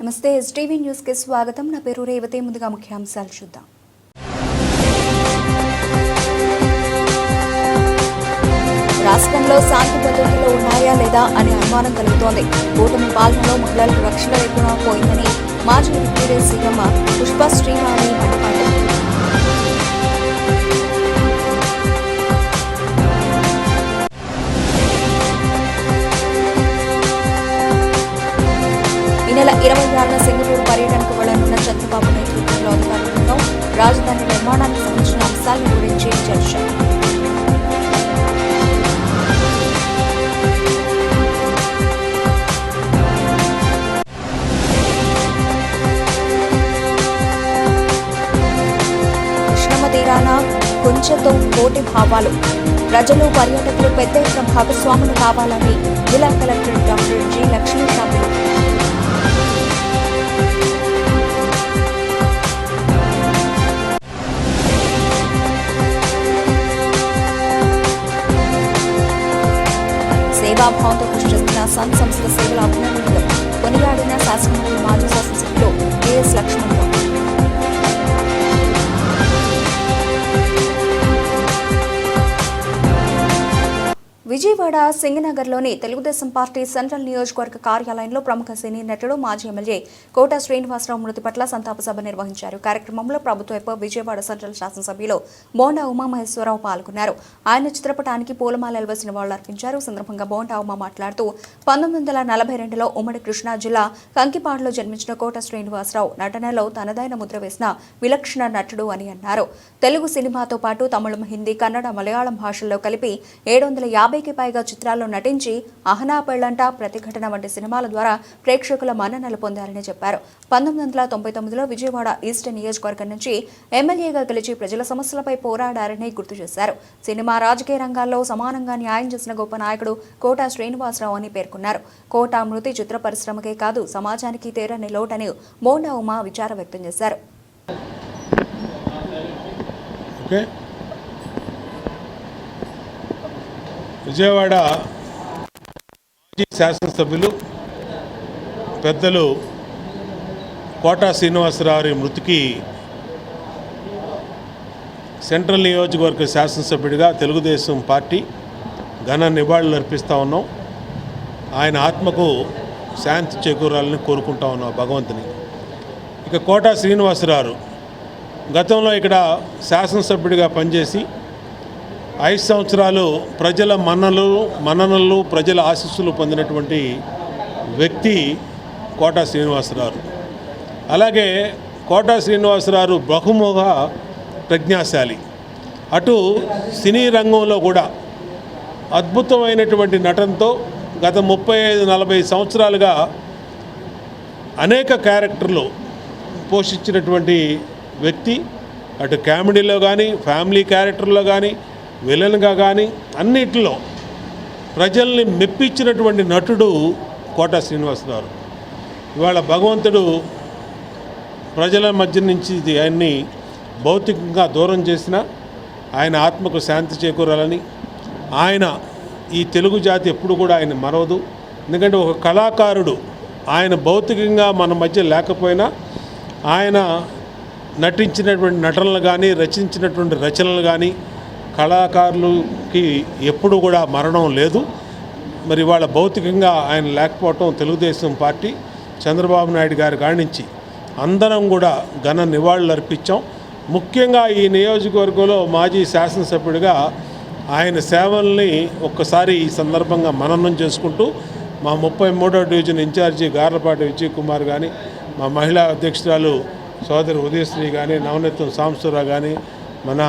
నమస్తే STV news కి స్వాగతం. నా పేరు రేవతి. ముందుగా ముఖ్యాంశాలు చూద్దాం. రాష్ట్రంలో శాంతి భద్రతలు ఉన్నాయా లేదా అనే అనుమానం కలుగుతోంది. కూటమి పాలనలో మహిళలకు రక్షణ లేకుండా పోయిందని మాజీ డిప్యూటీ సీఎం పుష్ప శ్రీవాణి మండిపడ్డారు. ఈ నెల 26న సింగపూర్ పర్యటనకు వెళ్లనున్న చంద్రబాబు నేతృత్వంలో అధికారుల బృందం రాజధాని నిర్మాణానికి సంబంధించిన అంశాల గురించి చర్చ. కృష్ణమ్మ తీరాన కొంచెంతో పోటీ భావాలు. ప్రజలు పర్యాటకులు పెద్ద ఎత్తున భాగస్వాములు కావాలని జిల్లా కలెక్టర్ డాక్టర్ జి లక్ష్మీశాంతి. సేవాభావంతో కృషి చేస్తున్న సన్ సంస్థ సేవల అభినందనలు కొనియాడిన శాసనమండలి మాజీ శాసనసభ్యులు కెఎస్ లక్ష్మణ్. విజయవాడ సింగనగర్లోని తెలుగుదేశం పార్టీ సెంట్రల్ నియోజకవర్గ కార్యాలయంలో ప్రముఖ సినీ నటుడు మాజీ ఎమ్మెల్యే కోట శ్రీనివాసరావు మృతి పట్ల సంతాప సభ నిర్వహించారు. కార్యక్రమంలో ప్రభుత్వ విజయవాడ సెంట్రల్ శాసనసభ్యులు బోండా ఉమామహేశ్వరరావు పాల్గొన్నారు. ఆయన చిత్రపటానికి పూలమాలలు వేసి నివాళులర్పించారు. సందర్భంగా బోండా ఉమా మాట్లాడుతూ 1942లో ఉమ్మడి కృష్ణా జిల్లా కంకిపాడులో జన్మించిన కోట శ్రీనివాసరావు నటనలో తనదైన ముద్ర వేసిన విలక్షణ నటుడు అని అన్నారు. తెలుగు సినిమాతో పాటు తమిళం, హిందీ, కన్నడ, మలయాళం భాషల్లో కలిపి 750కి పైగా చిత్రాల్లో నటించి అహనా పెళ్లంట, ప్రతిఘటన వంటి సినిమాల ద్వారా ప్రేక్షకుల మన్ననలు పొందారని చెప్పారు. 1999లో విజయవాడ ఈస్ట్ నియోజకవర్గం నుంచి ఎమ్మెల్యేగా గెలిచి ప్రజల సమస్యలపై పోరాడారని గుర్తు చేశారు. సినిమా, రాజకీయ రంగాల్లో సమానంగా న్యాయం చేసిన గొప్ప నాయకుడు కోట శ్రీనివాసరావు అని పేర్కొన్నారు. కోట మృతి చిత్ర పరిశ్రమకే కాదు సమాజానికి తీరని లోటని బోండా ఉమా విచారం వ్యక్తం చేశారు. విజయవాడ మాజీ శాసనసభ్యులు పెద్దలు కోట శ్రీనివాసరావు మృతికి సెంట్రల్ నియోజకవర్గ శాసనసభ్యుడిగా తెలుగుదేశం పార్టీ ఘన నివాళులు అర్పిస్తూ ఉన్నాం. ఆయన ఆత్మకు శాంతి చేకూరాలని కోరుకుంటా ఉన్నాం భగవంతుని. ఇక కోట శ్రీనివాసరావు గతంలో ఇక్కడ శాసనసభ్యుడిగా పనిచేసి 5 సంవత్సరాలు ప్రజల మన్ననలు ప్రజల ఆశీస్సులు పొందినటువంటి వ్యక్తి కోట శ్రీనివాసరావు. అలాగే కోట శ్రీనివాసరావు బహుముఖ ప్రజ్ఞాశాలి. అటు సినీ రంగంలో కూడా అద్భుతమైనటువంటి నటనతో గత 35-40 సంవత్సరాలుగా అనేక క్యారెక్టర్లు పోషించినటువంటి వ్యక్తి. అటు కామెడీలో కానీ, ఫ్యామిలీ క్యారెక్టర్లో కానీ, విలన్గా కానీ అన్నిటిలో ప్రజల్ని మెప్పించినటువంటి నటుడు కోట శ్రీనివాసరావు. ఇవాళ భగవంతుడు ప్రజల మధ్య నుంచి ఆయన్ని భౌతికంగా దూరం చేసిన ఆయన ఆత్మకు శాంతి చేకూరాలని, ఆయన ఈ తెలుగు జాతి ఎప్పుడు కూడా ఆయన మరవదు. ఎందుకంటే ఒక కళాకారుడు ఆయన భౌతికంగా మన మధ్య లేకపోయినా ఆయన నటించినటువంటి నటనలు కానీ, రచించినటువంటి రచనలు కానీ కళాకారులకి ఎప్పుడు కూడా మరణం లేదు. మరి వాళ్ళ భౌతికంగా ఆయన లేకపోవటం తెలుగుదేశం పార్టీ చంద్రబాబు నాయుడు గారి కాడి నుంచి అందరం కూడా ఘన నివాళులు అర్పించాం. ముఖ్యంగా ఈ నియోజకవర్గంలో మాజీ శాసనసభ్యుడిగా ఆయన సేవల్ని ఒక్కసారి ఈ సందర్భంగా మననం చేసుకుంటూ మా 33వ డివిజన్ ఇన్ఛార్జి గార్లపాటి విజయ్ కుమార్ కానీ, మా మహిళా అధ్యక్షురాలు సోదరి ఉదయశ్రీ కానీ, నవనీతం సాంబశివరావు కానీ, మన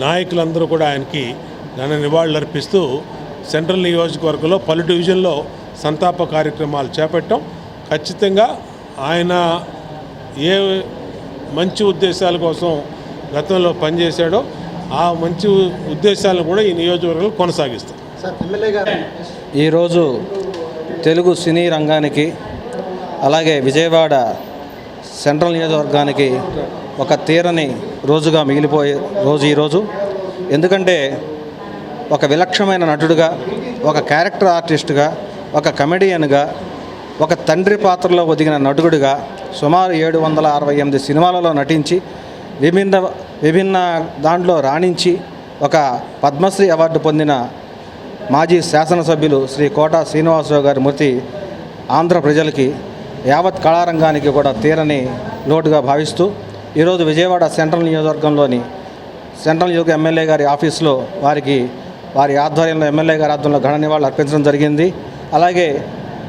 నాయకులందరూ కూడా ఆయనకి ఘన నివాళులు అర్పిస్తూ సెంట్రల్ నియోజకవర్గంలో పలు డివిజన్లో సంతాప కార్యక్రమాలు చేపట్టాం. ఖచ్చితంగా ఆయన ఏ మంచి ఉద్దేశాల కోసం గతంలో పనిచేశాడో ఆ మంచి ఉద్దేశాలను కూడా ఈ నియోజకవర్గంలో కొనసాగిస్తాం. ఈరోజు తెలుగు సినీ రంగానికి అలాగే విజయవాడ సెంట్రల్ నియోజకవర్గానికి ఒక తీరని రోజుగా మిగిలిపోయే రోజు ఈరోజు. ఎందుకంటే ఒక విలక్షణమైన నటుడుగా, ఒక క్యారెక్టర్ ఆర్టిస్ట్గా, ఒక కమెడియన్గా, ఒక తండ్రి పాత్రలో ఒదిగిన నటుడుగా సుమారు 768 సినిమాలలో నటించి విభిన్న దాంట్లో రాణించి ఒక పద్మశ్రీ అవార్డు పొందిన మాజీ శాసనసభ్యులు శ్రీ కోట శ్రీనివాసరావు గారి మృతి ఆంధ్ర ప్రజలకి, యావత్ కళారంగానికి కూడా తీరని లోటుగా భావిస్తూ ఈరోజు విజయవాడ సెంట్రల్ నియోజకవర్గంలోని సెంట్రల్ నియోజక ఎమ్మెల్యే గారి ఆఫీస్లో వారి ఆధ్వర్యంలో ఎమ్మెల్యే గారి ఆధ్వర్యంలో ఘన నివాళులు అర్పించడం జరిగింది. అలాగే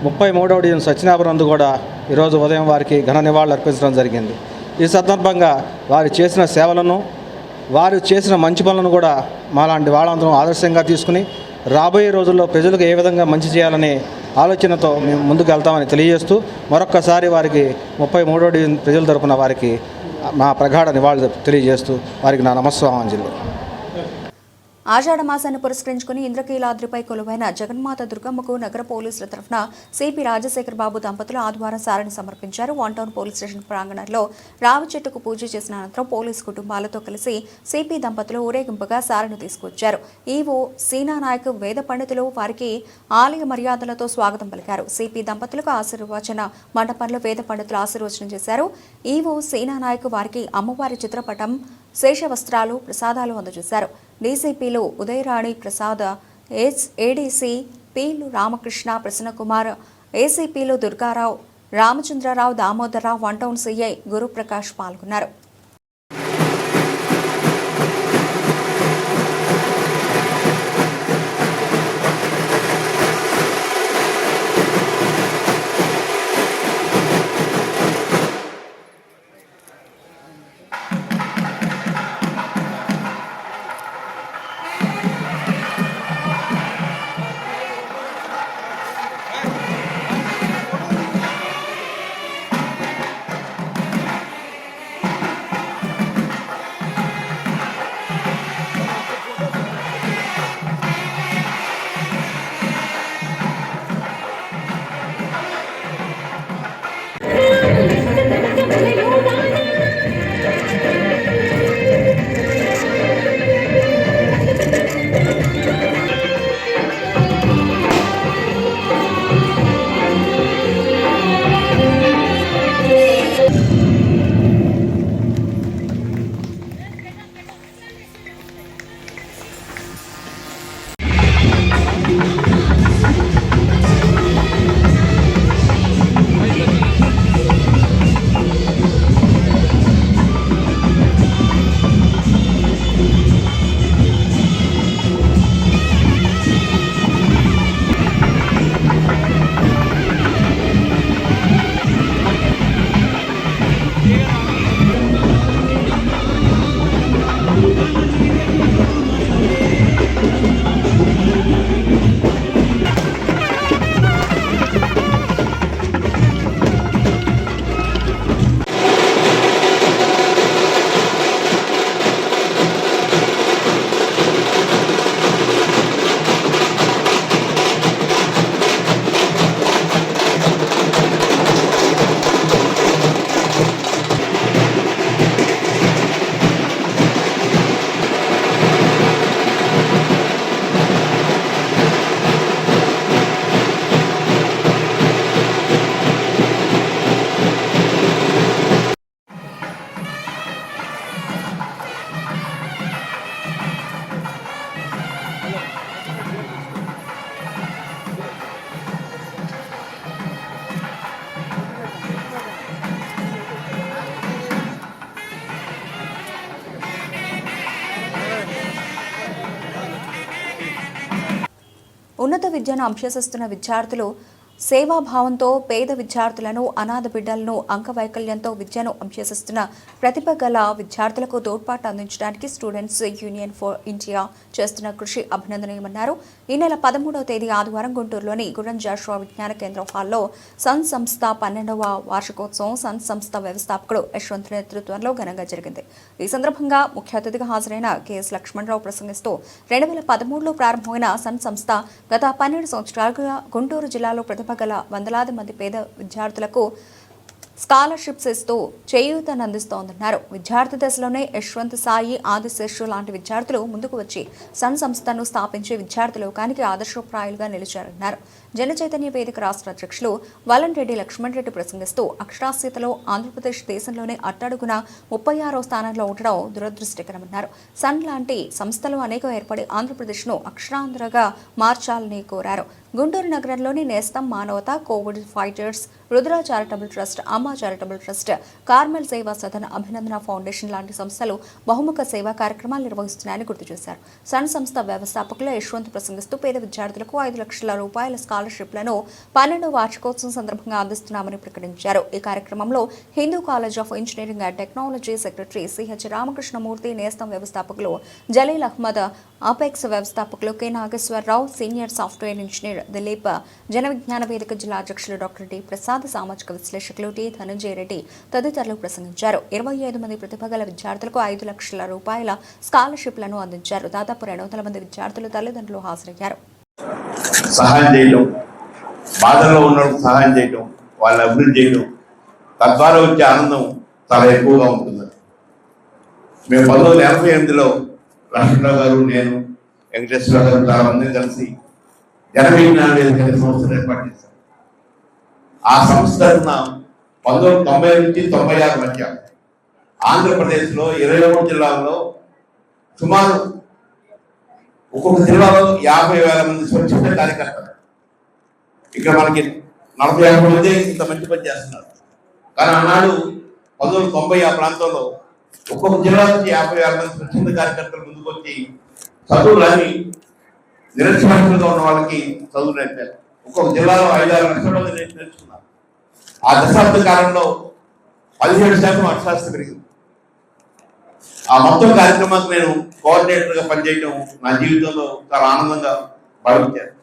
33వ డివిజన్ సత్యనాపురం నందు కూడా ఈరోజు ఉదయం వారికి ఘన నివాళులు అర్పించడం జరిగింది. ఈ సందర్భంగా వారు చేసిన సేవలను, వారు చేసిన మంచి పనులను కూడా మాలాంటి వాళ్ళందరం ఆదర్శంగా తీసుకుని రాబోయే రోజుల్లో ప్రజలకు ఏ విధంగా మంచి చేయాలనే ఆలోచనతో మేము ముందుకు వెళ్తామని తెలియజేస్తూ మరొక్కసారి వారికి 33వ డివిజన్ ప్రజల తరపున వారికి మా ప్రగాఢ నివాళులు తెలియజేస్తూ వారికి నా నమస్కారాంజలి. ఆషాఢ మాసాన్ని పురస్కరించుకుని ఇంద్రకీలాద్రిపై కొలువైన జగన్మాత దుర్గమ్మకు నగర పోలీసుల తరఫున సిపి రాజశేఖర్ బాబు దంపతులు ఆదివారం సారిని సమర్పించారు. వన్ టౌన్ పోలీస్ స్టేషన్ ప్రాంగణంలో రావి చెట్టుకు పూజ చేసిన అనంతరం పోలీసు కుటుంబాలతో కలిసి సిపి దంపతులు ఊరేగింపుగా సారిని తీసుకొచ్చారు. ఈవో సీనా నాయక్ వేద పండితులు వారికి ఆలయ మర్యాదలతో స్వాగతం పలికారు. సిపి దంపతులకు ఆశీర్వచన మండపంలో వేద పండితులు ఆశీర్వచనం చేశారు. ఈవో సీనా నాయక్ వారికి అమ్మవారి చిత్రపటం, శేష వస్త్రాలు, ప్రసాదాలు అందజేశారు. డీసీపీలు ఉదయరాణి ప్రసాద్, ఏడీసీ పీలు రామకృష్ణ, ప్రసన్నకుమార్, ఏసీపీలు Durgarao, Ramachandrarao, Damodararao, one town CI Guruprakash పాల్గొన్నారు. ఉన్నత విద్యను అభ్యసిస్తున్న విద్యార్థులు సేవాభావంతో పేద విద్యార్థులను, అనాథ బిడ్డలను, అంగవైకల్యంతో విద్యను అభ్యసిస్తున్న ప్రతిభ గల విద్యార్థులకు తోడ్పాటు అందించడానికి స్టూడెంట్స్ యూనియన్ ఫర్ ఇండియా చేస్తున్న కృషి అభినందనీయమన్నారు. ఈ నెల 13వ తేదీ ఆదివారం గుంటూరులోని గుర్రం జాషువా విజ్ఞాన కేంద్రం హాల్లో సన్ సంస్థ 12వ వార్షికోత్సవం సన్ సంస్థ వ్యవస్థాపకుడు యశ్వంత్ నేతృత్వంలో ఘనంగా జరిగింది. ఈ సందర్భంగా ముఖ్య అతిథిగా హాజరైన కెఎస్ లక్ష్మణరావు ప్రసంగిస్తూ 2013లో ప్రారంభమైన సన్ సంస్థ గత 12 సంవత్సరాలుగా గుంటూరు జిల్లాలో ప్రతిభ గల వందలాది మంది పేద విద్యార్థులకు స్కాలర్షిప్స్ ఇస్తూ చేయూతనందిస్తోందన్నారు. విద్యార్థి దశలోనే యశ్వంత్, సాయి, ఆదిశేషు లాంటి విద్యార్థులు ముందుకు వచ్చి సన్ సంస్థను స్థాపించి విద్యార్థి లోకానికి ఆదర్శప్రాయాలుగా నిలిచారన్నారు. జనచైతన్య వేదిక రాష్ట్ర అధ్యక్షులు వలంరెడ్డి లక్ష్మణ్ రెడ్డి ప్రసంగిస్తూ అక్షరాస్యతలో ఆంధ్రప్రదేశ్ దేశంలోనే అట్టడుగున 36వ స్థానంలో ఉండడం దురదృష్టకరమన్నారు. సన్ లాంటి సంస్థలు అనేక ఏర్పడి ఆంధ్రప్రదేశ్ను అక్షరాంధ్రగా మార్చాలని కోరారు. గుంటూరు నగరంలోని నేస్తం మానవత, Covid fighters, Rudra charitable trust, అమ్మ చారిటబుల్ ట్రస్ట్, కార్మెల్ సేవా సదన్, అభినందన ఫౌండేషన్ లాంటి సంస్థలు బహుముఖ సేవా కార్యక్రమాలు నిర్వహిస్తున్నాయని గుర్తు చేశారు. సన్ సంస్థ వ్యవస్థాపకులు యశ్వంత్ ప్రసంగిస్తూ పేద విద్యార్థులకు 5 లక్షల రూపాయల స్కాలర్షిప్లను 12వ వార్షికోత్సవం సందర్భంగా అందిస్తున్నామని ప్రకటించారు. ఈ కార్యక్రమంలో Hindu college of engineering and technology secretary CH Ramakrishnamurthy, Nestham వ్యవస్థాపకులు జలీల్ అహ్మద్, అపెక్స్ వ్యవస్థాపకులు K Nageswararao, senior software engineer Dilip, Jana Vignana వేదిక జిల్లా అధ్యక్షులు డాక్టర్ డి ప్రసాద్, సామాజిక విశ్లేషకులు టి ధనంజయ రెడ్డి తదితరులు ప్రసంగించారు. 25 మంది ప్రతిభ గల విద్యార్థులకు 5 లక్షల రూపాయల స్కాలర్షిప్లను అందించారు. దాదాపు 200 మంది విద్యార్థులు, తల్లిదండ్రులు హాజరయ్యారు. సహాయం చేయడం, బాధల్లో ఉన్న సహాయం చేయడం, వాళ్ళని అభివృద్ధి చేయడం, తద్వారా వచ్చే ఆనందం చాలా ఎక్కువగా ఉంటుంది. మేము 1988లో లక్ష్మణరావు గారు, నేను, వెంకటేశ్వర గారు చాలా మందిని కలిసి జన విజ్ఞాన వేదిక సంస్థను ఏర్పాటు చేశాం. ఆ సంస్థ తరఫున 1990 నుంచి 96 మధ్య ఆంధ్రప్రదేశ్లో 23 జిల్లాల్లో సుమారు ఒక్కొక్క జిల్లాలో 50,000 మంది స్వచ్ఛంద కార్యకర్తలు. ఇక్కడ మనకి 40-50 మంది ఇంత మంచి పని చేస్తున్నారు. కానీ ఆనాడు 1990 ఆ ప్రాంతంలో ఒక్కొక్క జిల్లా నుంచి 50,000 మంది స్వచ్ఛంద కార్యకర్తలు ముందుకు వచ్చి చదువులని నిరక్షరాస్యులుగా ఉన్న వాళ్ళకి చదువు నేర్పారు. ఒక్కొక్క జిల్లాలో 5-6 లక్షల మంది నేర్చుకున్నారు. ఆ దశాబ్ద కాలంలో 17% అక్షరాస్యత పెరిగింది. ఆ మొత్తం కార్యక్రమానికి నేను కోఆర్డినేటర్గా పనిచేయడం నా జీవితంలో చాలా ఆనందంగా భావించాను.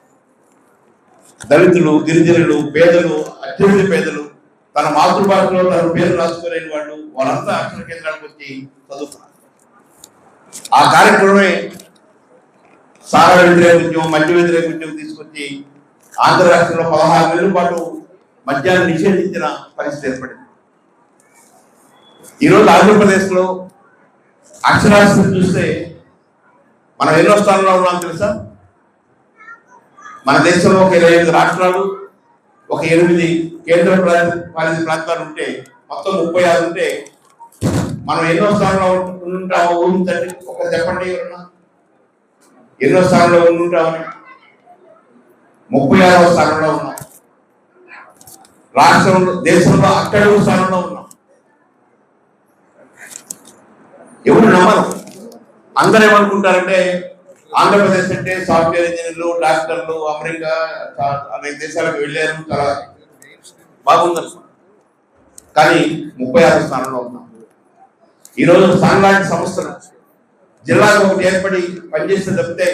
దళితులు, గిరిజనులు, పేదలు, అత్యధిక పేదలు, తన మాతృభాషలో తన పేరు రాసుకోలేని వాళ్ళు, వాళ్ళంతా అక్షర కేంద్రానికి వచ్చి చదువుతున్నారు. ఆ కార్యక్రమమే సారా వ్యతిరేక ఉద్యమం, మద్య వ్యతిరేక ఉద్యమం తీసుకొచ్చి ఆంధ్ర రాష్ట్రంలో 16 నెలల పాటు మద్యాన్ని నిషేధించిన పరిస్థితి ఏర్పడింది. ఈరోజు ఆంధ్రప్రదేశ్లో అక్షరాస్యత చూస్తే మనం ఎన్నో స్థానంలో ఉన్నాం తెలుసా? మన దేశంలో ఒక 25 రాష్ట్రాలు, ఒక 8 కేంద్ర పాలిత ప్రాంతాలు ఉంటే మొత్తం 36 ఉంటే మనం ఎన్నో స్థానంలో ఉంటామో ఊహించండి. ఒక చెప్పండి, ఎవరన్నా ఎన్నో స్థానంలో ఉంటామని? 36వ స్థానంలో ఉన్నాం. రాష్ట్రంలో, దేశంలో అట్టడుగు స్థానంలో ఉన్నాం. ఎవరు నమ్మరు. అందరూ ఏమనుకుంటారంటే ఆంధ్రప్రదేశ్ అంటే సాఫ్ట్వేర్ ఇంజనీర్లు, డాక్టర్లు, అమెరికా అనేక దేశాలకు వెళ్ళారు, చాలా బాగుందని. కానీ 36వ స్థానంలో ఉన్నాం. ఈరోజు స్థానం లాంటి సంస్థలు జిల్లాకు ఒకటి ఏర్పడి పనిచేస్తే తప్పితే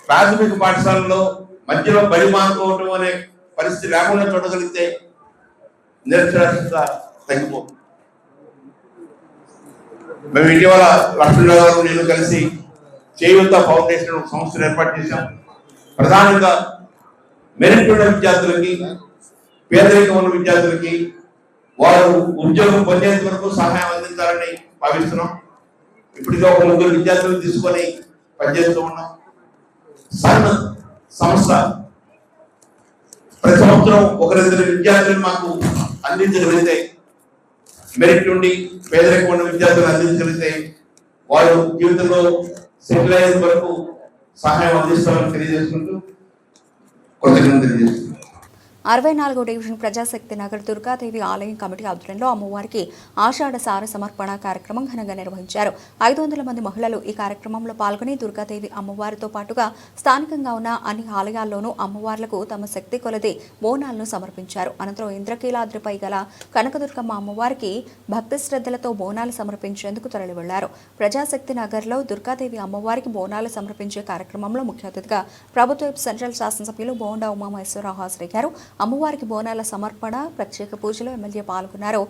ప్రాథమిక పాఠశాలలో మధ్యలో బడి మానుకోవటం అనే పరిస్థితి లేకుండా చూడగలిగితే నిరక్షరాస్యత తగ్గిపోతుంది. మేము ఇటీవల లక్ష్మణరావు గారు, నేను కలిసి చేయూత ఫౌండేషన్ సంస్థను ఏర్పాటు చేశాం. ప్రధానంగా మెరిట్ ఉన్న విద్యార్థులకి, పేదరికం ఉన్న విద్యార్థులకి వారు ఉద్యోగం పొందేంత వరకు సహాయం అందించాలని భావిస్తున్నాం. ఇప్పటికే ఒక 3 విద్యార్థులు తీసుకొని పనిచేస్తూ ఉన్నాం. సన్ సంస్థ ప్రతి సంవత్సరం 1-2 విద్యార్థులు మాకు అందించగలిగితే, మెరిట్ నుండి పేదరికం ఉన్న విద్యార్థులు అందించగలిగితే వారు జీవితంలో సెటిల్ అయ్యేంత వరకు సహాయం అందిస్తామని తెలియజేసుకుంటూ కృతజ్ఞతలు తెలియజేస్తున్నాం. 64వ డివిజన్ ప్రజాశక్తి నగర్ దుర్గాదేవి ఆలయం కమిటీ ఆధ్వర్యంలో అమ్మవారికి ఆషాఢ సార సమర్పణ కార్యక్రమం ఘనంగా నిర్వహించారు. 500 మంది మహిళలు ఈ కార్యక్రమంలో పాల్గొని దుర్గాదేవి అమ్మవారితో పాటుగా స్థానికంగా ఉన్న అన్ని ఆలయాల్లోనూ అమ్మవార్లకు తమ శక్తి కొలది బోనాలను సమర్పించారు. అనంతరం ఇంద్రకీలాద్రిపై గల కనకదుర్గమ్మ అమ్మవారికి భక్తి శ్రద్ధలతో బోనాలు సమర్పించేందుకు తరలి వెళ్లారు. ప్రజాశక్తి నగర్లో దుర్గాదేవి అమ్మవారికి బోనాలు సమర్పించే కార్యక్రమంలో ముఖ్య అతిథిగా ప్రభుత్వ సెంట్రల్ శాసనసభ్యులు బోండా ఉమామహేశ్వరరావు హాజరయ్యారు. అమ్మవారికి బోనాల సమర్పణ, ప్రత్యేక పూజలో ఎమ్మెల్యే పాల్గొన్నారు.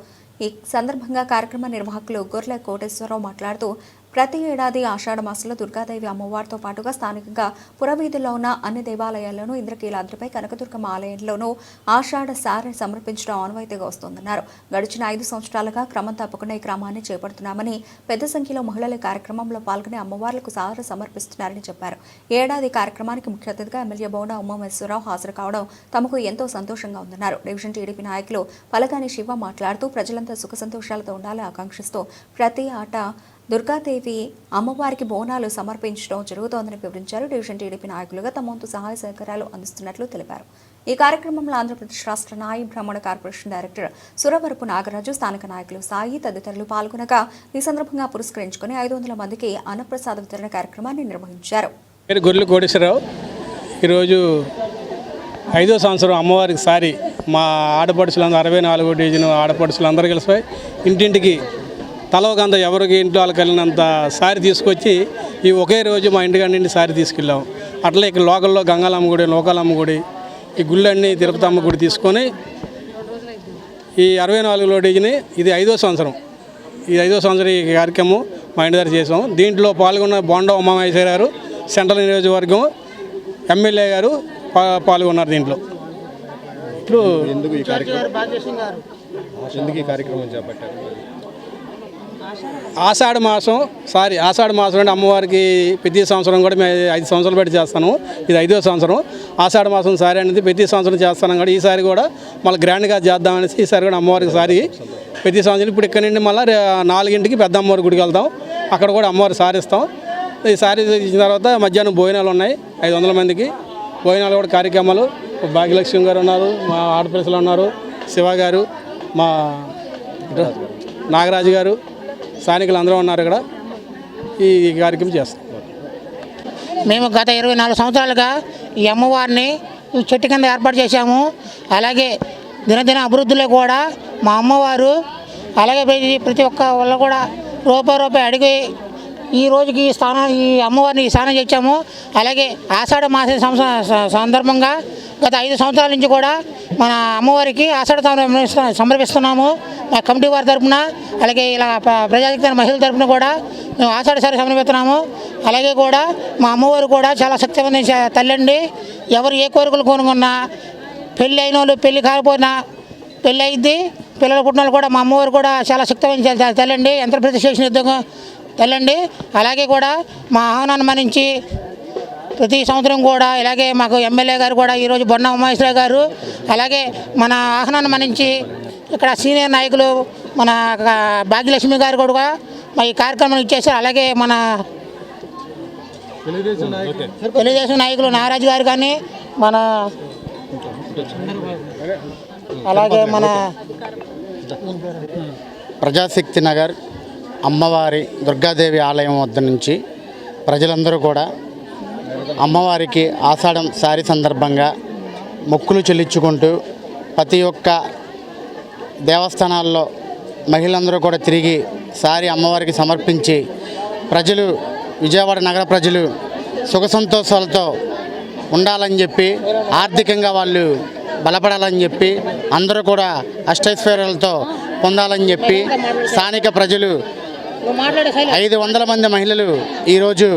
ఈ సందర్భంగా కార్యక్రమ నిర్వాహకులు గొర్రెల కోటేశ్వరరావు మాట్లాడుతూ ప్రతి ఏడాది ఆషాఢ మాసంలో దుర్గాదేవి అమ్మవారితో పాటుగా స్థానికంగా పురవీధుల్లో ఉన్న అన్ని దేవాలయాల్లోనూ ఇంద్రకీలాద్రిపై కనకదుర్గమ్మ ఆలయంలోనూ ఆషాఢ సారె సమర్పించడం ఆనవాయితీగా వస్తోందన్నారు. గడిచిన 5 సంవత్సరాలుగా క్రమం తప్పకుండా ఈ క్రమాన్ని చేపడుతున్నామని, పెద్ద సంఖ్యలో మహిళలు ఈ కార్యక్రమంలో పాల్గొని అమ్మవార్లకు సారె సమర్పిస్తున్నారని చెప్పారు. ఏడాది కార్యక్రమానికి ముఖ్య అతిథిగా ఎమ్మెల్యే బోండా ఉమామహేశ్వరరావు హాజరు కావడం తమకు ఎంతో సంతోషంగా ఉందన్నారు. డివిజన్ టీడీపీ నాయకులు పలగాని శివ మాట్లాడుతూ ప్రజలంతా సుఖ సంతోషాలతో ఉండాలని ఆకాంక్షిస్తూ ప్రతి ఆట దుర్గాదేవి అమ్మవారికి బోనాలు సమర్పించడం జరుగుతోందని వివరించారు. డివిజన్ టీడీపీ నాయకులుగా తమ వంతు సహాయ సహకారాలు అందిస్తున్నట్లు తెలిపారు. ఈ కార్యక్రమంలో ఆంధ్రప్రదేశ్ రాష్ట్ర నాయి బ్రాహ్మణ కార్పొరేషన్ డైరెక్టర్ సురవరపు నాగరాజు, స్థానిక నాయకులు సాయి తదితరులు పాల్గొనగా ఈ సందర్భంగా పురస్కరించుకుని 500 మందికి అన్నప్రసాద వితరణ కార్యక్రమాన్ని నిర్వహించారు. గొర్రెల కోటేశ్వరరావు. ఈరోజు 5వ సంవత్సరం అమ్మవారికి సారి మా ఆడపడుచులందరూ 64వ డివిజన్ ఆడపడుచులందరూ కలిసిపోయి ఇంటింటికి తలవకంత ఎవరికి ఇంట్లో వాళ్ళకి వెళ్ళినంత సారి తీసుకొచ్చి ఈ ఒకే రోజు మా ఇంటికాడ నుండి సారి తీసుకెళ్ళాం. అట్లా ఇక్కడ లోకల్లో గంగాలమ్మ గుడి, లోకాలమ్మ గుడి, ఈ గుళ్ళన్నీ తిరుపతమ్మ గుడి తీసుకొని ఈ 64లో డివిజన్ ఇది 5వ సంవత్సరం. ఈ 5వ సంవత్సరం ఈ కార్యక్రమం మా ఇంటి దగ్గర చేసాం. దీంట్లో పాల్గొన్న బోండా ఉమామహేశ్వర గారు, సెంట్రల్ నియోజకవర్గం ఎమ్మెల్యే గారు పాల్గొన్నారు. దీంట్లో ఇప్పుడు ఎందుకు ఈ కార్యక్రమం చేపట్టారు? ఆషాఢ మాసం అంటే అమ్మవారికి ప్రతి సంవత్సరం కూడా మేము 5 సంవత్సరాలు బట్టి చేస్తాను. ఇది 5వ సంవత్సరం. ఆషాఢ మాసం సారి అనేది ప్రతి సంవత్సరం చేస్తాను కూడా ఈసారి కూడా మళ్ళీ గ్రాండ్గా చేద్దామనేసి ఈసారి కూడా అమ్మవారికి సారి ప్రతి సంవత్సరం ఇప్పుడు ఇక్కడ నుండి మళ్ళీ 4ంటికి పెద్ద అమ్మవారి గుడికి వెళ్తాం. అక్కడ కూడా అమ్మవారి సారిస్తాం. ఈ సారి ఇచ్చిన తర్వాత మధ్యాహ్నం భోజనాలు ఉన్నాయి 500 మందికి. భోజనాలు కూడా కార్యక్రమాలు భాగ్యలక్ష్మి గారు ఉన్నారు, మా ఆడపడుచులు ఉన్నారు, శివ గారు, మా నాగరాజు గారు, స్థానికులు అందరూ ఉన్నారు. ఇక్కడ ఈ కార్యక్రమం చేస్తాం. మేము గత 24 సంవత్సరాలుగా ఈ అమ్మవారిని చెట్టు కింద ఏర్పాటు చేశాము. అలాగే దినదిన అభివృద్ధిలో కూడా మా అమ్మవారు అలాగే ప్రతి ఒక్క వాళ్ళు కూడా రూపాయి అడిగి ఈ రోజుకి ఈ అమ్మవారిని స్నానం చేశాము. అలాగే ఆషాఢ మాస సందర్భంగా గత 5 సంవత్సరాల నుంచి కూడా మన అమ్మవారికి ఆషాఢ సమర్పిస్తున్నాము. మా కమిటీ వారి తరఫున అలాగే ఇలా ప్రజాశక్తి మహిళల తరఫున కూడా మేము ఆషాఢ సారి సమర్పిస్తున్నాము. అలాగే కూడా మా అమ్మవారు కూడా చాలా శక్తివంతమైన తల్లండి. ఎవరు ఏ కోరికలు కోరుకున్నా, పెళ్ళి అయిన వాళ్ళు, పెళ్ళి కాకపోయినా పెళ్ళి అయింది, పిల్లలు పుట్టిన వాళ్ళు కూడా మా అమ్మవారు కూడా చాలా శక్తివంతమైన తల్లండి, యంత్ర ప్రతిష్ఠ యుద్ధంగా తల్లండి. అలాగే కూడా మా ఆహ్వానాన్ని మన్నించి ప్రతి సంవత్సరం కూడా ఇలాగే మాకు ఎమ్మెల్యే గారు కూడా ఈరోజు బొన్న ఉమామహేశ్వర గారు అలాగే మన ఆహ్వానాన్ని మన్నించి ఇక్కడ సీనియర్ నాయకులు మన భాగ్యలక్ష్మి గారు కూడా మా ఈ కార్యక్రమం ఇచ్చేసారు. అలాగే మన తెలుగుదేశం నాయకులు నాగరాజు గారు కానీ మన అలాగే మన ప్రజాశక్తి నగర్ అమ్మవారి దుర్గాదేవి ఆలయం వద్ద నుంచి ప్రజలందరూ కూడా అమ్మవారికి ఆషాఢం సారి సందర్భంగా మొక్కులు చెల్లించుకుంటూ ప్రతి ఒక్క దేవస్థానాల్లో మహిళలందరూ కూడా తిరిగి సారి అమ్మవారికి సమర్పించి ప్రజలు, విజయవాడ నగర ప్రజలు సుఖ సంతోషాలతో ఉండాలని చెప్పి, ఆర్థికంగా వాళ్ళు బలపడాలని చెప్పి, అందరూ కూడా అష్టైశ్వర్యాలతో పొందాలని చెప్పి స్థానిక ప్రజలు 500 మంది మహిళలు ఈరోజు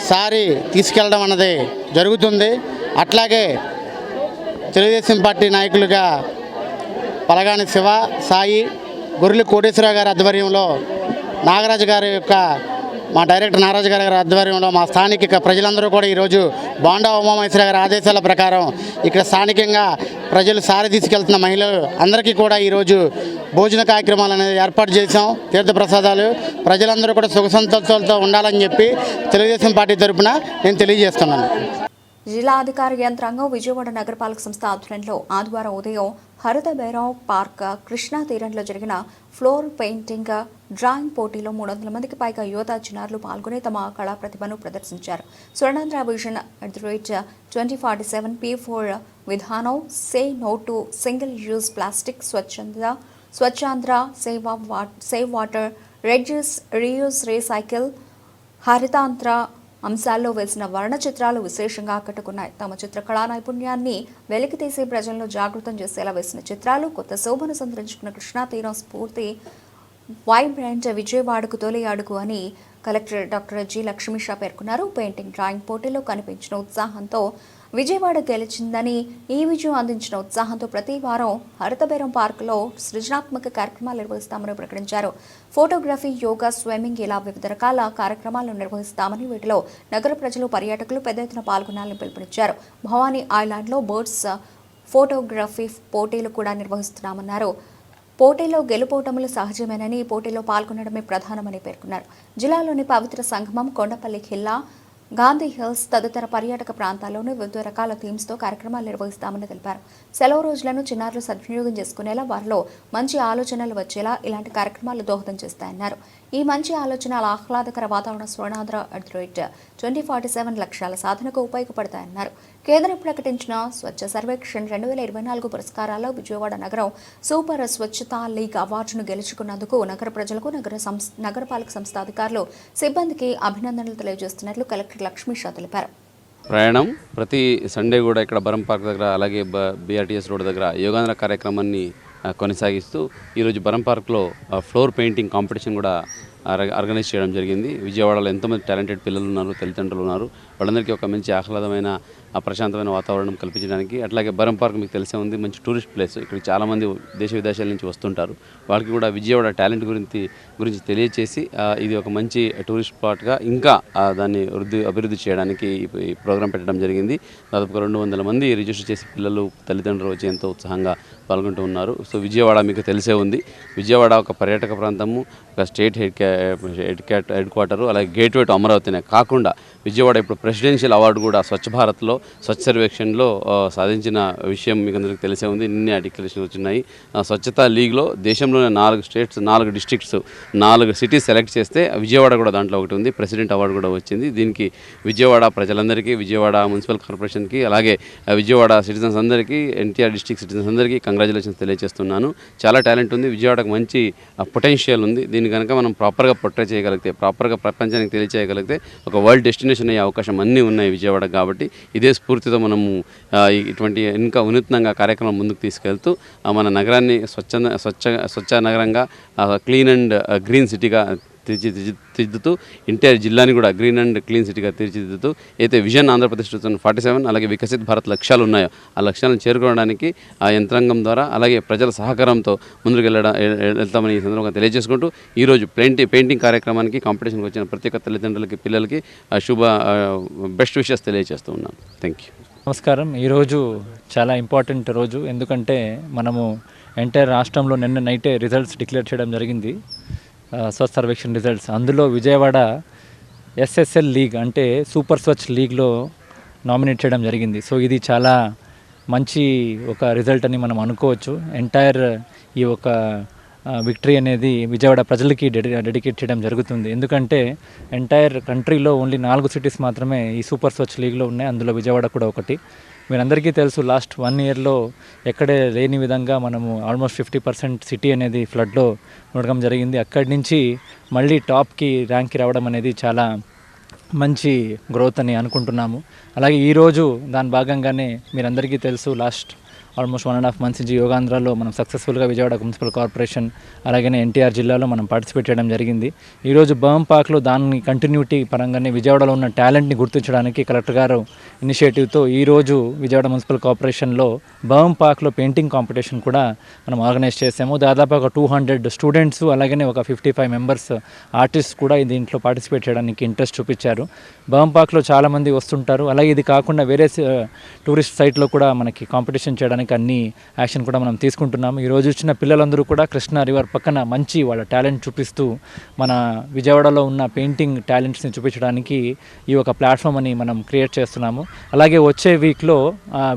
సారి తీసుకెళ్ళడం అన్నది జరుగుతుంది. అట్లాగే తెలుగుదేశం పార్టీ నాయకులుగా పలగాని శివ, సాయి, గొర్రెల కోటేశ్వరరావు గారి ఆధ్వర్యంలో నాగరాజు గారి యొక్క మా డైరెక్టర్ నాగరాజు గారి ఆధ్వర్యంలో మా స్థానిక ప్రజలందరూ కూడా ఈరోజు బోండా ఉమామహేశ్వర గారి ఆదేశాల ప్రకారం ఇక్కడ స్థానికంగా ప్రజలు సారి తీసుకెళ్తున్న మహిళలు అందరికీ కూడా ఈరోజు భోజన కార్యక్రమాలు అనేది ఏర్పాటు చేశాం. తీర్థప్రసాదాలు ప్రజలందరూ కూడా సుఖ సంతోషాలతో ఉండాలని చెప్పి తెలుగుదేశం పార్టీ తరఫున నేను తెలియజేస్తున్నాను. జిల్లా అధికార యంత్రాంగం విజయవాడ నగరపాలక సంస్థ ఆధ్వర్యంలో ఆదివారం ఉదయం హరిత బైరాం పార్క్ కృష్ణా తీరంలో జరిగిన ఫ్లోర్ పెయింటింగ్ డ్రాయింగ్ పోటీలో 300 మందికి పైగా యువత చిన్నారులు పాల్గొని తమ కళా ప్రతిభను ప్రదర్శించారు. స్వర్ణాంధ్ర విజన్ @2047 P4 విధానం say no to single use plastic, Swachhandhra save water, reduce reuse recycle, Haritandhra అంశాల్లో వేసిన వర్ణ చిత్రాలు విశేషంగా ఆకట్టుకున్నాయి. తమ చిత్రకళా నైపుణ్యాన్ని వెలికితీసి ప్రజలను జాగృతం చేసేలా వేసిన చిత్రాలు కొత్త శోభను సంతరించుకున్న కృష్ణా తీరం స్ఫూర్తి వైబ్రెంట్ విజయవాడకు తొలి అడుగు అని కలెక్టర్ డాక్టర్ జి. లక్ష్మీషా పేర్కొన్నారు. పెయింటింగ్ డ్రాయింగ్ పోటీలో కనిపించిన ఉత్సాహంతో విజయవాడ గెలిచిందని, ఈ విజయం అందించిన ఉత్సాహంతో ప్రతి వారం హరితబేరం పార్కులో సృజనాత్మక కార్యక్రమాలు నిర్వహిస్తామని ప్రకటించారు. ఫోటోగ్రఫీ, యోగా, స్విమ్మింగ్ ఇలా వివిధ రకాల కార్యక్రమాలను నిర్వహిస్తామని, వీటిలో నగర ప్రజలు, పర్యాటకులు పెద్ద ఎత్తున పాల్గొనాలని పిలుపునిచ్చారు. భవానీ ఐలాండ్లో బర్డ్స్ ఫోటోగ్రఫీ పోటీలు కూడా నిర్వహిస్తున్నామన్నారు. పోటీలో గెలుపోటములు సహజమేనని, పోటీలో పాల్గొనడమే ప్రధానమని పేర్కొన్నారు. జిల్లాలోని పవిత్ర సంగమం, కొండపల్లి ఖిల్లా, గాంధీ హిల్స్ తదితర పర్యాటక ప్రాంతాల్లోనూ వివిధ రకాల థీమ్స్తో కార్యక్రమాలు నిర్వహిస్తామని తెలిపారు. సెలవు రోజులను చిన్నారులు సద్వినియోగం చేసుకునేలా, వారిలో మంచి ఆలోచనలు వచ్చేలా ఇలాంటి కార్యక్రమాలు దోహదం చేస్తాయన్నారు. ఈ మంచి ఆలోచనల ఆహ్లాదకర వాతావరణ స్వర్ణాంధ్ర @2047 లక్ష్యాల సాధనకు ఉపయోగపడతాయన్నారు. కేంద్రం ప్రకటించిన స్వచ్ఛ సర్వేక్షణ్ 2024 పురస్కారాల్లో విజయవాడ నగరం సూపర్ స్వచ్ఛతా లీగ్ అవార్డును గెలుచుకున్నందుకు నగర ప్రజలకు, నగరపాలక సంస్థ అధికారులు, సిబ్బందికి అభినందనలు తెలియజేస్తున్నట్లు కలెక్టర్ లక్ష్మీషా తెలిపారు. ప్రయాణం ప్రతి సండే కూడా ఇక్కడ బరం పార్క్ దగ్గర, అలాగే BRTS రోడ్ దగ్గర యోగాంధ్ర కార్యక్రమాన్ని కొనసాగిస్తూ ఈరోజు బరం పార్క్లో ఫ్లోర్ పెయింటింగ్ కాంపిటీషన్ కూడా ఆర్గనైజ్ చేయడం జరిగింది. విజయవాడలో ఎంతోమంది టాలెంటెడ్ పిల్లలు ఉన్నారు, తల్లిదండ్రులు ఉన్నారు. వాళ్ళందరికీ ఒక మంచి ఆహ్లాదమైన ప్రశాంతమైన వాతావరణం కల్పించడానికి, అట్లాగే బరం పార్క్ మీకు తెలిసే ఉంది, మంచి టూరిస్ట్ ప్లేస్. ఇక్కడ చాలామంది దేశ విదేశాల నుంచి వస్తుంటారు. వాళ్ళకి కూడా విజయవాడ టాలెంట్ గురించి తెలియచేసి ఇది ఒక మంచి టూరిస్ట్ స్పాట్గా ఇంకా దాన్ని అభివృద్ధి చేయడానికి ఈ ప్రోగ్రాం పెట్టడం జరిగింది. దాదాపుగా 200 మంది రిజిస్టర్ చేసి పిల్లలు, తల్లిదండ్రులు వచ్చి ఎంతో ఉత్సాహంగా పాల్గొంటూ ఉన్నారు. సో విజయవాడ మీకు తెలిసే ఉంది, విజయవాడ ఒక పర్యాటక ప్రాంతము, ఒక స్టేట్ హెడ్ క్వార్టరు, అలాగే గేట్వే టు అమరావతినే కాకుండా విజయవాడ ఇప్పుడు ప్రెసిడెన్షియల్ అవార్డు కూడా స్వచ్ఛ భారత్లో, స్వచ్ఛ సర్వేక్షణలో సాధించిన విషయం మీకు అందరికీ తెలిసే ఉంది. నిన్నే డిక్లరేషన్ వచ్చినాయి. స్వచ్ఛతా లీగ్లో దేశంలోనే 4 స్టేట్స్, 4 డిస్ట్రిక్ట్స్, 4 సిటీస్ సెలెక్ట్ చేస్తే విజయవాడ కూడా దాంట్లో ఒకటి ఉంది. ప్రెసిడెంట్ అవార్డు కూడా వచ్చింది. దీనికి విజయవాడ ప్రజలందరికీ, విజయవాడ మున్సిపల్ కార్పొరేషన్కి, అలాగే విజయవాడ సిటిజన్స్ అందరికీ, ఎన్టీఆర్ డిస్ట్రిక్ట్ సిటిజన్స్ అందరికీ కంగ్రాచులేషన్స్ తెలియజేస్తున్నాను. చాలా టాలెంట్ ఉంది, విజయవాడకు మంచి పొటెన్షియల్ ఉంది. దీన్ని కనుక మనం ప్రాపర్గా పోర్ట్రే చేయగలిగితే, ప్రాపర్గా ప్రపంచానికి తెలియచేయగలిగితే ఒక వరల్డ్ డెస్టినేషన్ అయ్యే అవకాశం అన్నీ ఉన్నాయి విజయవాడ. కాబట్టి ఇదే స్ఫూర్తితో మనము ఇటువంటి ఇంకా వినూత్నంగా కార్యక్రమం ముందుకు తీసుకెళ్తూ మన నగరాన్ని స్వచ్ఛ నగరంగా, క్లీన్ అండ్ గ్రీన్ సిటీగా తీర్చిదిద్దుతూ, ఎన్టీఆర్ జిల్లాని కూడా గ్రీన్ అండ్ క్లీన్ సిటీగా తీర్చిదిద్దుతూ అయితే విజన్ ఆంధ్రప్రదేశ్ 2047 అలాగే వికసిత్ భారత్ లక్ష్యాలు ఉన్నాయో ఆ లక్ష్యాలను చేరుకోవడానికి ఆ యంత్రాంగం ద్వారా, అలాగే ప్రజల సహకారంతో ముందుకు వెళ్తామని ఈ సందర్భంగా తెలియజేసుకుంటూ ఈరోజు పెయింటింగ్ కార్యక్రమానికి కాంపిటీషన్కి వచ్చిన ప్రతి ఒక్క తల్లిదండ్రులకి, పిల్లలకి బెస్ట్ విషెస్ తెలియజేస్తూ ఉన్నాను. Thank you. నమస్కారం. ఈరోజు చాలా ఇంపార్టెంట్ రోజు, ఎందుకంటే మనము ఎంటైర్ రాష్ట్రంలో నిన్న నైటే రిజల్ట్స్ డిక్లేర్ చేయడం జరిగింది, స్వచ్ఛ సర్వేక్షణ రిజల్ట్స్. అందులో విజయవాడ SSL లీగ్ అంటే సూపర్ స్వచ్ఛ లీగ్లో నామినేట్ చేయడం జరిగింది. సో ఇది చాలా మంచి ఒక రిజల్ట్ అని మనం అనుకోవచ్చు. ఎంటైర్ ఈ ఒక విక్టరీ అనేది విజయవాడ ప్రజలకి డెడికేట్ చేయడం జరుగుతుంది. ఎందుకంటే ఎంటైర్ కంట్రీలో ఓన్లీ 4 సిటీస్ మాత్రమే ఈ సూపర్ స్వచ్ఛ లీగ్లో ఉన్నాయి, అందులో విజయవాడ కూడా ఒకటి. మీరందరికీ తెలుసు, లాస్ట్ 1 ఇయర్లో ఎక్కడే లేని విధంగా మనము ఆల్మోస్ట్ 50% సిటీ అనేది ఫ్లడ్లో ఉండడం జరిగింది. అక్కడి నుంచి మళ్ళీ టాప్కి ర్యాంక్కి రావడం అనేది చాలా మంచి గ్రోత్ అని అనుకుంటున్నాము. అలాగే ఈరోజు దాని భాగంగానే మీరందరికీ తెలుసు, లాస్ట్ ఆల్మోస్ట్ 1.5 months నుంచి యోగాంధ్రలో మనం సక్సెస్ఫుల్గా విజయవాడ మున్సిపల్ కార్పొరేషన్ అలాగే ఎన్టీఆర్ జిల్లాలో మనం పార్టిసిపేట్ చేయడం జరిగింది. ఈరోజు బర్మ్ పార్క్లో దాని కంటిన్యూటీ పరంగానే విజయవాడలో ఉన్న టాలెంట్ని గుర్తించడానికి కలెక్టర్ గారు ఇనిషియేటివ్తో ఈరోజు విజయవాడ మున్సిపల్ కార్పొరేషన్లో బర్మ్ పార్క్లో పెయింటింగ్ కాంపిటీషన్ కూడా మనం ఆర్గనైజ్ చేసాము. దాదాపు ఒక 200 స్టూడెంట్స్ అలాగే ఒక 55 మెంబర్స్ ఆర్టిస్ట్ కూడా దీంట్లో పార్టిసిపేట్ చేయడానికి ఇంట్రెస్ట్ చూపించారు. బర్మ్ పార్క్లో చాలామంది వస్తుంటారు. అలాగే ఇది కాకుండా వేరే టూరిస్ట్ సైట్లో కూడా మనకి కాంపిటీషన్ చేయడానికి చేయడానికి అన్ని యాక్షన్ కూడా మనం తీసుకుంటున్నాము. ఈరోజు వచ్చిన పిల్లలందరూ కూడా కృష్ణా రివర్ పక్కన మంచి వాళ్ళ టాలెంట్ చూపిస్తూ మన విజయవాడలో ఉన్న పెయింటింగ్ టాలెంట్స్ని చూపించడానికి ఈ ఒక ప్లాట్ఫామ్ అని మనం క్రియేట్ చేస్తున్నాము. అలాగే వచ్చే వీక్లో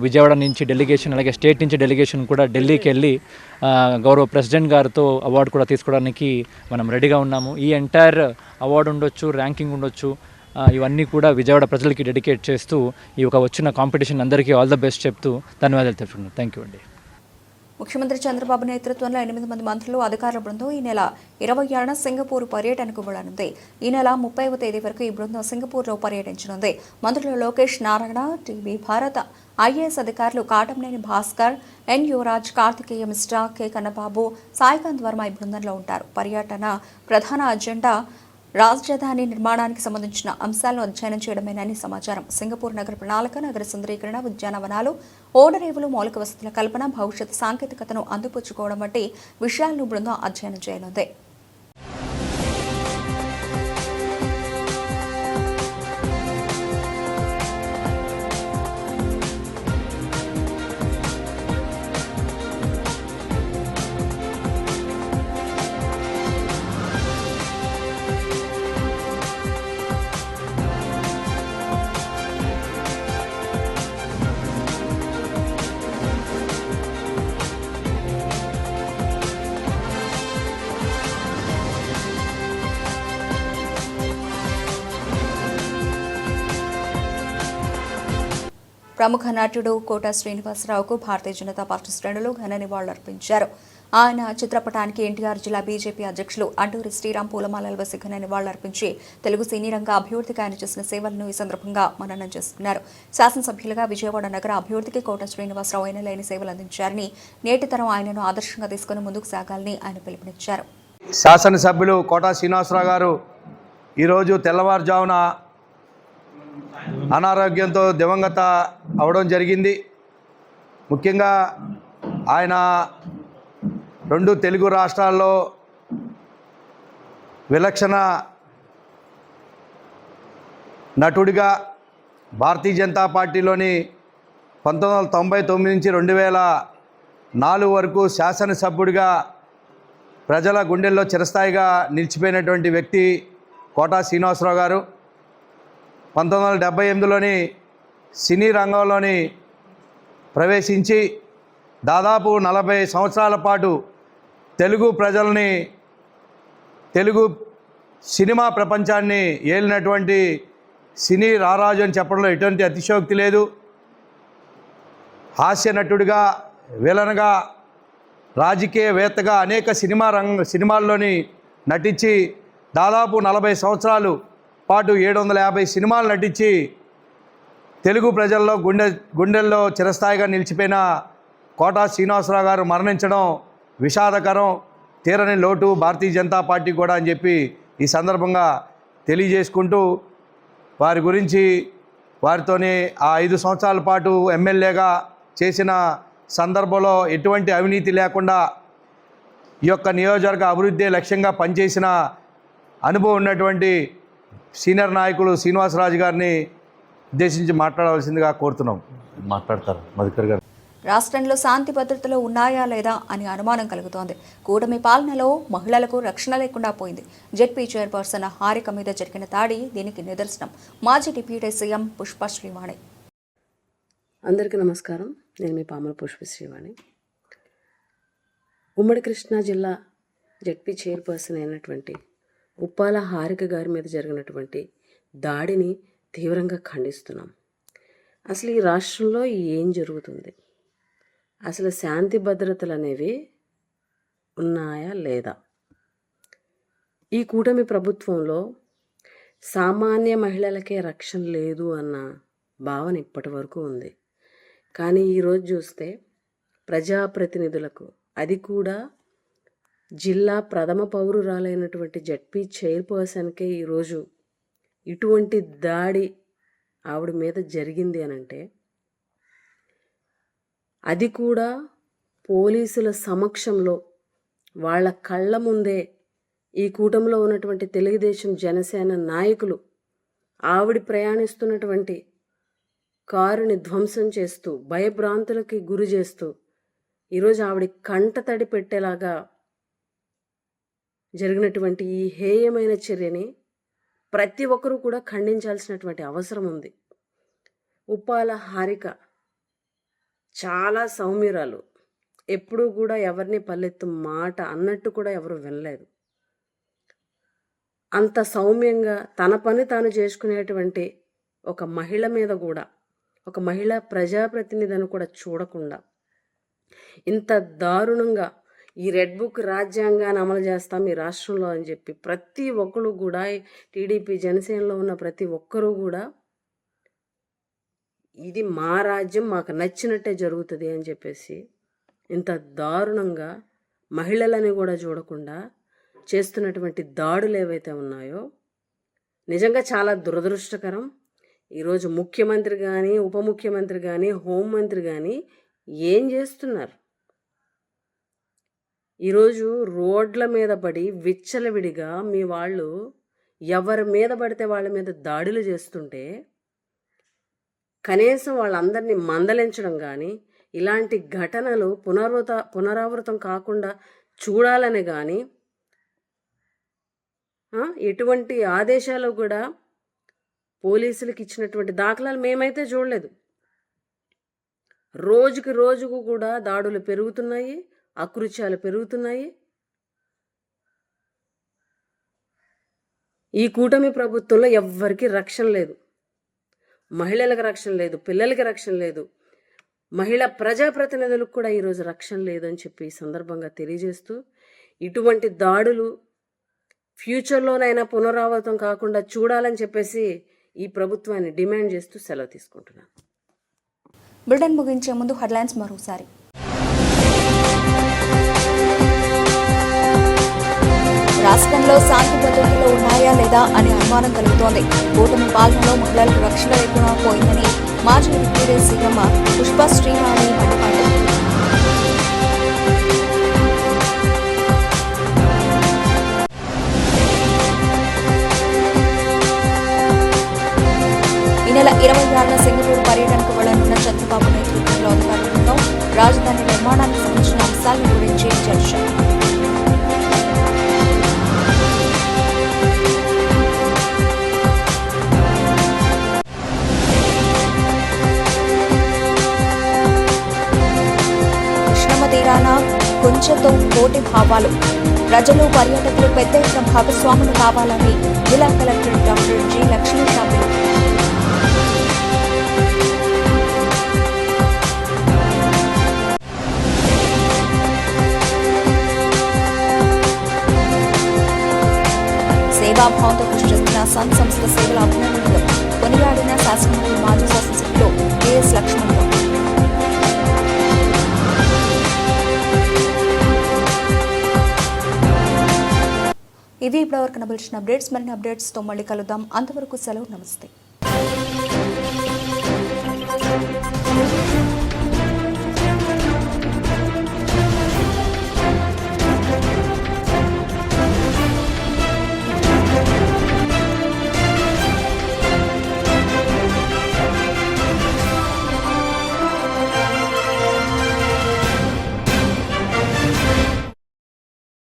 విజయవాడ నుంచి డెలిగేషన్, అలాగే స్టేట్ నుంచి డెలిగేషన్ కూడా ఢిల్లీకి వెళ్ళి గౌరవ ప్రెసిడెంట్ గారితో అవార్డు కూడా తీసుకోవడానికి మనం రెడీగా ఉన్నాము. ఈ ఎంటైర్ అవార్డు ఉండొచ్చు, ర్యాంకింగ్ ఉండొచ్చు, ఇవన్నీ కూడా విజయవాడ ప్రజలకి డెడికేట్ చేస్తూ ఈ ఒక వచ్చిన కాంపిటీషన్ అందరికీ ఆల్ ద బెస్ట్ చెప్తూ ధన్యవాదాలు తెలుపుతున్నాను. థ్యాంక్ యూ అండి. ముఖ్యమంత్రి చంద్రబాబు నేతృత్వంలో 8 మంది మంత్రులు, అధికారుల బృందం ఈ నెల 26న సింగపూర్ పర్యటనకు వెళ్లనుంది. ఈ నెల 30వ తేదీ వరకు ఈ బృందం సింగపూర్లో పర్యటించనుంది. మంత్రులు లోకేష్, నారాయణ, టీవీ భారత ఐఏఎస్ అధికారులు కాటంనేని భాస్కర్, ఎన్ యువరాజ్, కార్తికేయ మిశ్రా, కె కన్నబాబు, సాయికాంత్ వర్మ ఈ బృందంలో ఉంటారు. పర్యటన ప్రధాన అజెండా రాజధాని నిర్మాణానికి సంబంధించిన అంశాలను అధ్యయనం చేయడమేనని సమాచారం. సింగపూర్ నగర ప్రణాళిక, నగర సుందరీకరణ, ఉద్యానవనాలు, ఓడరేవులు, మౌలిక వసతుల కల్పన, భవిష్యత్ సాంకేతికతను అందిపుచ్చుకోవడం వంటి విషయాలను బృందం అధ్యయనం చేయనుంది. ప్రముఖ నటుడు కోట శ్రీనివాసరావుకు భారతీయ జనతా పార్టీ శ్రేణులు ఘన నివాళులర్పించారు. ఆయన చిత్రపటానికి ఎన్టీఆర్ జిల్లా బీజేపీ అధ్యక్షులు అడ్డూరి శ్రీరామ్ పూలమాలలు వేసి ఘన నివాళులర్పించి తెలుగు సినీ రంగ అభివృద్ధికి ఆయన చేసిన సేవలను ఈ సందర్భంగా మననం చేసుకున్నారు. శాసనసభ్యులుగా విజయవాడ నగర అభివృద్ధికి కోట శ్రీనివాసరావు ఎనలేని సేవలు అందించారని, నేటి తరం ఆయనను ఆదర్శంగా తీసుకుని ముందుకు సాగాలని ఆయన పిలుపునిచ్చారు. శాసనసభ్యులు కోట శ్రీనివాసరావు గారు ఈరోజు తెల్లవారుజామున అనారోగ్యంతో దివంగత అవడం జరిగింది. ముఖ్యంగా ఆయన 2 తెలుగు రాష్ట్రాల్లో విలక్షణ నటుడిగా భారతీయ జనతా పార్టీలోని 1999 నుంచి 2004 వరకు శాసనసభ్యుడిగా ప్రజల గుండెల్లో చిరస్థాయిగా నిలిచిపోయినటువంటి వ్యక్తి కోట శ్రీనివాసరావు గారు. 1978లోని సినీ రంగంలోని ప్రవేశించి దాదాపు 40 సంవత్సరాల పాటు తెలుగు ప్రజల్ని, తెలుగు సినిమా ప్రపంచాన్ని ఏలినటువంటి సినీ రారాజు అని చెప్పడంలో ఎటువంటి అతిశయోక్తి లేదు. హాస్య నటుడిగా, విలన్గా, రాజకీయవేత్తగా అనేక సినిమాల్లోని నటించి దాదాపు 40 సంవత్సరాలు పాటు 750 సినిమాలు నటించి తెలుగు ప్రజల్లో గుండెల్లో చిరస్థాయిగా నిలిచిపోయిన కోట శ్రీనివాసరావు గారు మరణించడం విషాదకరం, తీరని లోటు భారతీయ జనతా పార్టీ కూడా అని చెప్పి ఈ సందర్భంగా తెలియజేసుకుంటూ, వారి గురించి, వారితోనే ఆ 5 సంవత్సరాల పాటు ఎమ్మెల్యేగా చేసిన సందర్భంలో ఎటువంటి అవినీతి లేకుండా ఈ యొక్క నియోజకవర్గ అభివృద్ధి లక్ష్యంగా పనిచేసిన అనుభవం ఉన్నటువంటి సీనియర్ నాయకులు శ్రీనివాసరాజు గారిని ఉద్దేశించి మాట్లాడవలసిందిగా కోరుతున్నాం. మాట్లాడతారు మధుకర్ గారు. రాష్ట్రంలో శాంతి భద్రతలు ఉన్నాయా లేదా అని అనుమానం కలుగుతోంది. కూటమి పాలనలో మహిళలకు రక్షణ లేకుండా పోయింది. జెడ్పీ చైర్పర్సన్ హారిక మీద జరిగిన దాడి దీనికి నిదర్శనం. మాజీ డిప్యూటీ సీఎం పుష్ప శ్రీవాణి. అందరికీ నమస్కారం. నేను మీ పాముల పుష్ప శ్రీవాణి. ఉమ్మడి కృష్ణా జిల్లా జెడ్పీ చైర్పర్సన్ అయినటువంటి ఉప్పాల హారిక గారి మీద జరిగినటువంటి దాడిని తీవ్రంగా ఖండిస్తున్నాం. అసలు ఈ రాష్ట్రంలో ఏం జరుగుతుంది? అసలు శాంతి భద్రతలు అనేవి ఉన్నాయా లేదా? ఈ కూటమి ప్రభుత్వంలో సామాన్య మహిళలకే రక్షణ లేదు అన్న భావన ఇప్పటి వరకు ఉంది. కానీ ఈరోజు చూస్తే ప్రజాప్రతినిధులకు, అది కూడా జిల్లా ప్రథమ పౌరురాలైనటువంటి జెడ్పీ చైర్పర్సన్కే ఈరోజు ఇటువంటి దాడి ఆవిడ మీద జరిగింది అనంటే, అది కూడా పోలీసుల సమక్షంలో వాళ్ళ కళ్ళ ముందే ఈ కూటమిలో ఉన్నటువంటి తెలుగుదేశం, జనసేన నాయకులు ఆవిడ ప్రయాణిస్తున్నటువంటి కారుని ధ్వంసం చేస్తూ భయభ్రాంతులకి గురి చేస్తూ ఈరోజు ఆవిడ కంట తడి పెట్టేలాగా జరిగినటువంటి ఈ హేయమైన చర్యని ప్రతి ఒక్కరూ కూడా ఖండించాల్సినటువంటి అవసరం ఉంది. ఉప్పాల హారిక చాలా సౌమ్యురాలు, ఎప్పుడూ కూడా ఎవరిని పల్లెత్తు మాట అన్నట్టు కూడా ఎవరు వినలేదు. అంత సౌమ్యంగా తన పని తాను చేసుకునేటువంటి ఒక మహిళ మీద కూడా, ఒక మహిళా ప్రజాప్రతినిధిని కూడా చూడకుండా ఇంత దారుణంగా ఈ రెడ్ బుక్ రాజ్యాంగాన్ని అమలు చేస్తాం ఈ రాష్ట్రంలో అని చెప్పి ప్రతి ఒక్కరు కూడా, టీడీపీ జనసేనలో ఉన్న ప్రతి ఒక్కరూ కూడా ఇది మా రాజ్యం, మాకు నచ్చినట్టే జరుగుతుంది అని చెప్పేసి ఇంత దారుణంగా మహిళలని కూడా చూడకుండా చేస్తున్నటువంటి దాడులు ఏవైతే ఉన్నాయో నిజంగా చాలా దురదృష్టకరం. ఈరోజు ముఖ్యమంత్రి కానీ, ఉప ముఖ్యమంత్రి కానీ, హోంమంత్రి కానీ ఏం చేస్తున్నారు? ఈరోజు రోడ్ల మీద పడి విచ్చలవిడిగా మీ వాళ్ళు ఎవరి మీద పడితే వాళ్ళ మీద దాడులు చేస్తుంటే కనీసం వాళ్ళందరినీ మందలించడం కానీ, ఇలాంటి ఘటనలు పునరావృతం కాకుండా చూడాలని కానీ ఎటువంటి ఆదేశాలు కూడా పోలీసులకు ఇచ్చినటువంటి దాఖలాలు మేమైతే చూడలేదు. రోజుకు కూడా దాడులు పెరుగుతున్నాయి, అకృత్యాలు పెరుగుతున్నాయి. ఈ కూటమి ప్రభుత్వంలో ఎవ్వరికీ రక్షణ లేదు, మహిళలకు రక్షణ లేదు, పిల్లలకి రక్షణ లేదు, మహిళా ప్రజాప్రతినిధులకు కూడా ఈరోజు రక్షణ లేదని చెప్పి ఈ సందర్భంగా తెలియజేస్తూ ఇటువంటి దాడులు ఫ్యూచర్లోనైనా పునరావృతం కాకుండా చూడాలని చెప్పేసి ఈ ప్రభుత్వాన్ని డిమాండ్ చేస్తూ సెలవు తీసుకుంటున్నాను. బులెటిన్ ముగించే ముందు హెడ్లైన్స్ మరోసారి. రాష్ట్రంలో శాంతి భద్రతలు ఉన్నాయా లేదా అనే అనుమానం కలుగుతోంది. కూటమి పాలనలో మహిళలకు రక్షణ లేకుండా పోయిందని మాజీ డిప్యూటీ సీఎం పుష్ప శ్రీవాణి మండిపాటు. ఈ నెల 26న సింగపూర్ పర్యటనకు వెళ్లనున్న చంద్రబాబు నేతృత్వంలో అధికారుల బృందం రాజధాని నిర్మాణానికి సంబంధించిన అంశాల గురించి చర్చ. కృష్ణమ్మ తీరాన కొంచెంతో కోటి భావాలు, ప్రజలు పర్యాటకులు పెద్ద ఎత్తున భాగస్వాములు కావాలని జిల్లా కలెక్టర్ డాక్టర్ జి లక్ష్మీ రావులు. సేవాభావంతో కృషి చేస్తున్న సన్ సంస్థ సేవల అభినందనలు కొనియాడిన శాసనమండలి మాజీ శాసనసభ్యులు కెఎస్ లక్ష్మణరావు. ఇవి ఇప్పటివరకు నబిల్చిన అప్డేట్స్. మరిన్ని అప్డేట్స్తో మళ్ళీ కలుద్దాం. అంతవరకు సెలవు. నమస్తే.